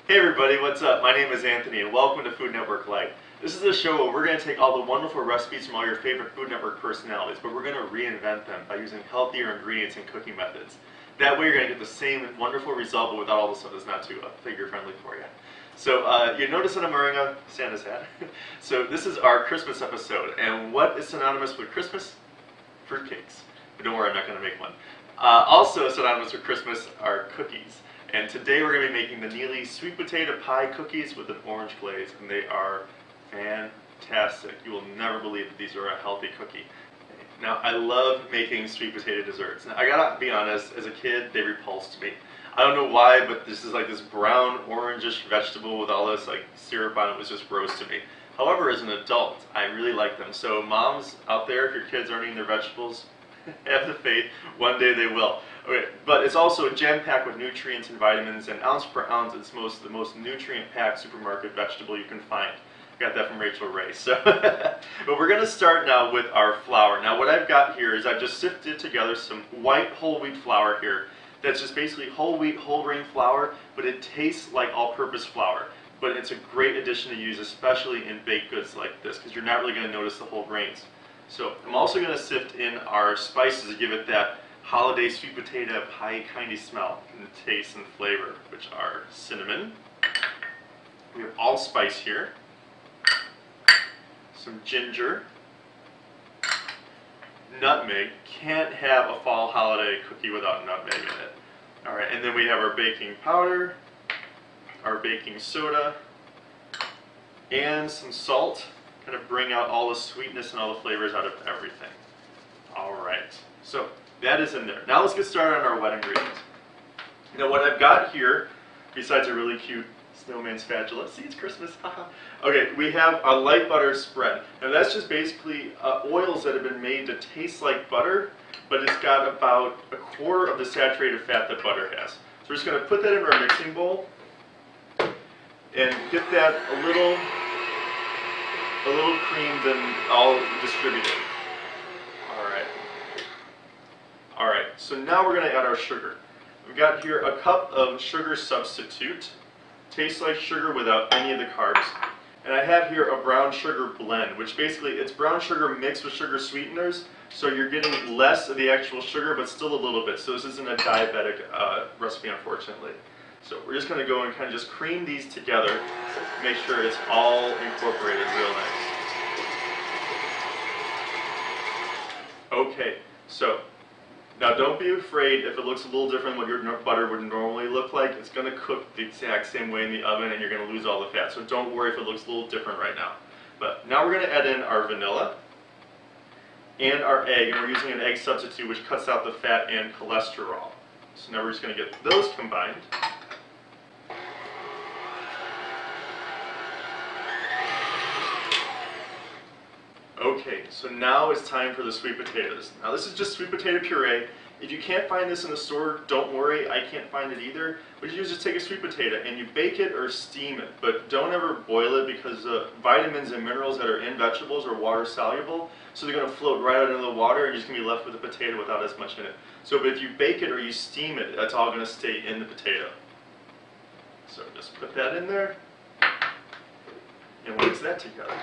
Hey everybody, what's up? My name is Anthony and welcome to Food Network Lite. This is a show where we're going to take all the wonderful recipes from all your favorite Food Network personalities, but we're going to reinvent them by using healthier ingredients and cooking methods. That way you're going to get the same wonderful result, but without all the stuff that's not too figure friendly for you. So you notice that I'm wearing a Santa's hat. So this is our Christmas episode, and what is synonymous with Christmas? Fruitcakes. But don't worry, I'm not going to make one. Also synonymous with Christmas are cookies. And today we're going to be making the Neely sweet potato pie cookies with an orange glaze, and they are fantastic. You will never believe that these are a healthy cookie. Now, I love making sweet potato desserts. Now, I gotta be honest, as a kid, they repulsed me. I don't know why, but this is like this brown, orangish vegetable with all this like syrup on it was just gross to me. However, as an adult, I really like them. So moms out there, if your kids aren't eating their vegetables, have the faith, one day they will. Okay, but it's also jam-packed with nutrients and vitamins, and ounce per ounce, it's the most nutrient-packed supermarket vegetable you can find. Got that from Rachel Ray. So, but we're going to start now with our flour. Now what I've got here is I've just sifted together some white whole wheat flour here. That's just basically whole wheat, whole grain flour, but it tastes like all-purpose flour. But it's a great addition to use, especially in baked goods like this, because you're not really going to notice the whole grains. So I'm also going to sift in our spices to give it that holiday sweet potato pie kind of smell and taste and flavor, which are cinnamon. We have allspice here, some ginger, nutmeg. Can't have a fall holiday cookie without nutmeg in it. All right, and then we have our baking powder, our baking soda, and some salt. Kind of bring out all the sweetness and all the flavors out of everything. All right, so that is in there. Now let's get started on our wet ingredients. Now what I've got here, besides a really cute snowman spatula, see, it's Christmas, haha. Okay, we have a light butter spread. Now that's just basically oils that have been made to taste like butter, but it's got about a quarter of the saturated fat that butter has. So we're just going to put that in our mixing bowl and get that a little creamed and all distributed. All right, so now we're going to add our sugar. We've got here a cup of sugar substitute. Tastes like sugar without any of the carbs. And I have here a brown sugar blend, which basically it's brown sugar mixed with sugar sweeteners, so you're getting less of the actual sugar, but still a little bit. So this isn't a diabetic recipe, unfortunately. So we're just going to go and kind of just cream these together, make sure it's all incorporated real nice. Okay, so now don't be afraid if it looks a little different than what your butter would normally look like. It's going to cook the exact same way in the oven and you're going to lose all the fat. So don't worry if it looks a little different right now. But now we're going to add in our vanilla and our egg, and we're using an egg substitute which cuts out the fat and cholesterol. So now we're just going to get those combined. Okay, so now it's time for the sweet potatoes. Now this is just sweet potato puree. If you can't find this in the store, don't worry, I can't find it either. What you do is just take a sweet potato and you bake it or steam it, but don't ever boil it because the vitamins and minerals that are in vegetables are water soluble, so they're going to float right out into the water and you're just going to be left with the potato without as much in it. So but if you bake it or you steam it, that's all going to stay in the potato. So just put that in there and mix that together.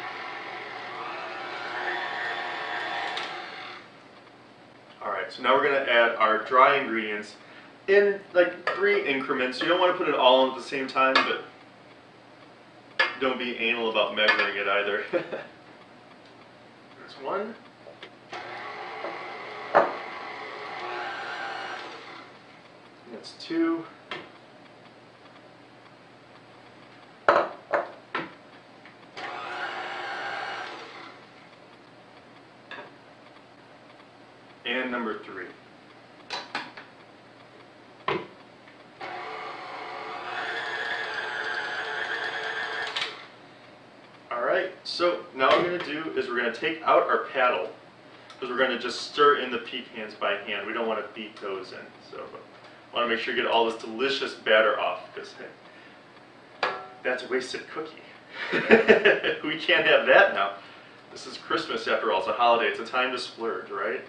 Alright, so now we're going to add our dry ingredients in like 3 increments. You don't want to put it all in at the same time, but don't be anal about measuring it either. There's 1. That's 2. And number 3. Alright, so now what we're going to do is we're going to take out our paddle, because we're going to just stir in the pecans by hand. We don't want to beat those in. So I want to make sure you get all this delicious batter off, because hey, that's a wasted cookie. We can't have that now. This is Christmas after all. It's a holiday. It's a time to splurge, right?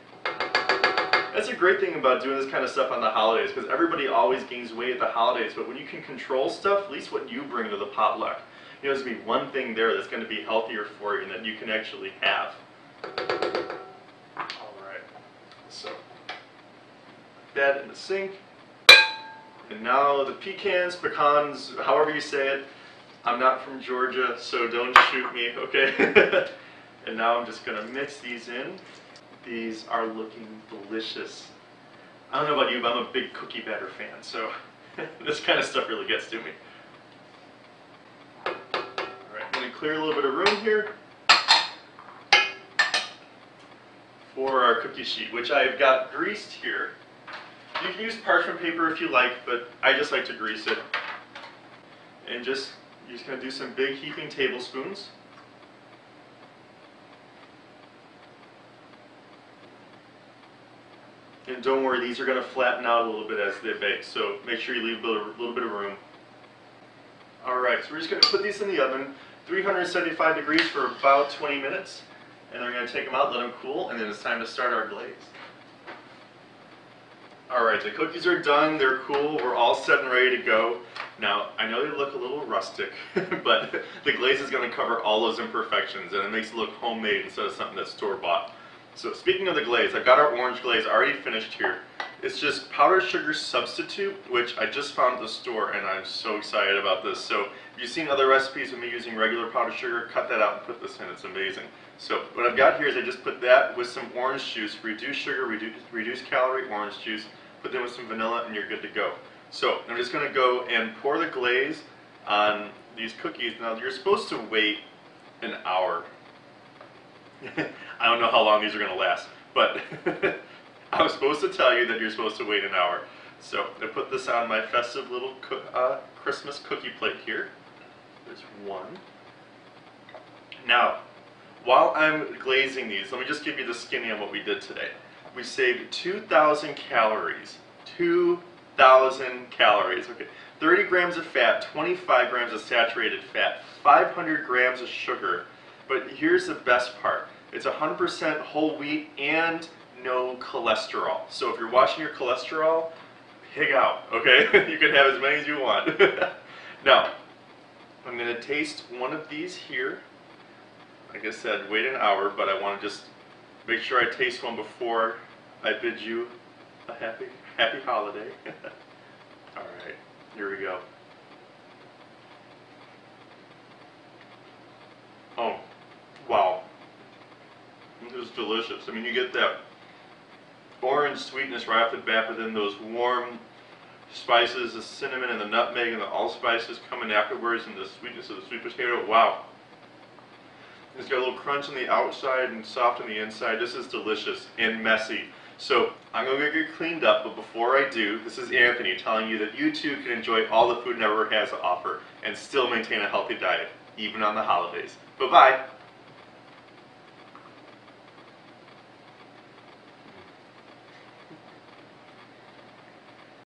That's a great thing about doing this kind of stuff on the holidays, because everybody always gains weight at the holidays, but when you can control stuff, at least what you bring to the potluck, you know, there's going to be one thing there that's going to be healthier for you and that you can actually have. Alright, so that in the sink. And now the pecans, pecans, however you say it. I'm not from Georgia, so don't shoot me, okay? And now I'm just going to mix these in. These are looking delicious. I don't know about you, but I'm a big cookie batter fan, so this kind of stuff really gets to me. Alright, I'm going to clear a little bit of room here for our cookie sheet, which I've got greased here. You can use parchment paper if you like, but I just like to grease it. And you're just going to do some big heaping tablespoons. And don't worry, these are going to flatten out a little bit as they bake, so make sure you leave a little bit of room. Alright, so we're just going to put these in the oven, 375 degrees for about 20 minutes. And then we're going to take them out, let them cool, and then it's time to start our glaze. Alright, the cookies are done, they're cool, we're all set and ready to go. Now, I know they look a little rustic, but the glaze is going to cover all those imperfections, and it makes it look homemade instead of something that's store-bought. So speaking of the glaze, I've got our orange glaze already finished here. It's just powdered sugar substitute, which I just found at the store, and I'm so excited about this. So if you've seen other recipes of me using regular powdered sugar, cut that out and put this in, it's amazing. So what I've got here is I just put that with some orange juice, reduced sugar, reduced calorie orange juice, put them with some vanilla, and you're good to go. So I'm just going to go and pour the glaze on these cookies. Now you're supposed to wait an hour. I don't know how long these are going to last, but I was supposed to tell you that you're supposed to wait an hour. So I put this on my festive little Christmas cookie plate here. There's one. Now, while I'm glazing these, let me just give you the skinny on what we did today. We saved 2,000 calories. 2,000 calories. Okay, 30 grams of fat, 25 grams of saturated fat, 500 grams of sugar. But here's the best part. It's 100% whole wheat and no cholesterol. So if you're watching your cholesterol, pig out, okay? You can have as many as you want. Now, I'm going to taste one of these here. Like I said, wait an hour, but I want to just make sure I taste one before I bid you a happy holiday. Alright, here we go. Oh, wow. It was delicious. I mean, you get that orange sweetness right off the bat, but then those warm spices, the cinnamon and the nutmeg and the allspices coming afterwards, and the sweetness of the sweet potato. Wow. It's got a little crunch on the outside and soft on the inside. This is delicious and messy. So I'm going to get cleaned up, but before I do, this is Anthony telling you that you too can enjoy all the Food Network has to offer and still maintain a healthy diet, even on the holidays. Bye-bye.